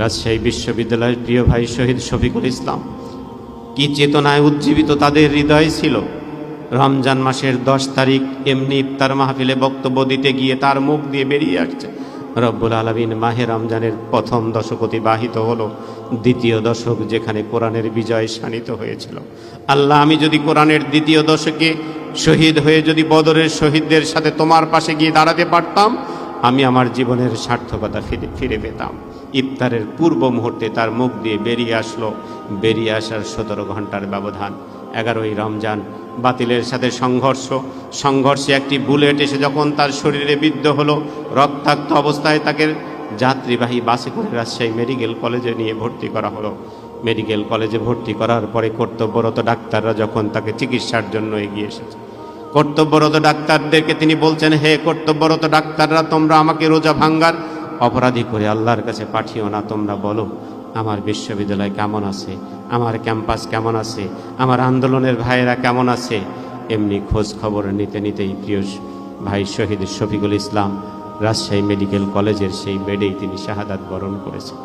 রাজশাহী বিশ্ববিদ্যালয়ের প্রিয় ভাই শহীদ শফিকুল ইসলাম কি চেতনায় উজ্জীবিত তাদের হৃদয় ছিল। রমজান মাসের 10 তারিখ এমনি ইফতার মাহফিলে বক্তব্য দিতে গিয়ে তার মুখ দিয়ে বেরিয়ে আসছে, রব্বুল আলামিন মাহে রমজানের প্রথম দশক অতিবাহিত হলো, দ্বিতীয় দশক যেখানে কোরআনের বিজয় শানিত হয়েছিল। আল্লাহ, আমি যদি কোরআনের দ্বিতীয় দশকে শহীদ হয়ে যদি বদরের শহীদদের সাথে তোমার পাশে গিয়ে দাঁড়াতে পারতাম, আমি আমার জীবনের সার্থকতা ফিরে পেতাম। ইফতারের পূর্ব মুহূর্তে তার মুখ দিয়ে বেরিয়ে আসার 17 ঘন্টার ব্যবধান। 11ই রমজান বাতিলের সাথে সংঘর্ষে একটি বুলেট এসে যখন তার শরীরে বিদ্ধ হলো, রক্তাক্ত অবস্থায় তাকে যাত্রীবাহী বাসে করে রাজশাহী মেডিকেল কলেজে নিয়ে ভর্তি করা হলো। মেডিকেল কলেজে ভর্তি করার পরে কর্তব্যরত ডাক্তাররা যখন তাকে চিকিৎসার জন্য এগিয়ে এসেছে, কর্তব্যরত ডাক্তারদেরকে তিনি বলছেন, হে কর্তব্যরত ডাক্তাররা, তোমরা আমাকে রোজা ভাঙ্গার অপরাধী করে আল্লাহর কাছে পাঠিও না। তোমরা বলো আমার বিশ্ববিদ্যালয় কেমন আছে, আমার ক্যাম্পাস কেমন আছে, আমার আন্দোলনের ভাইয়েরা কেমন আছে। এমনি খোঁজ খবর নিতেই প্রিয় ভাই শহীদ শফিকুল ইসলাম রাজশাহী মেডিকেল কলেজের সেই বেডেই তিনি শাহাদাত বরণ করেছেন।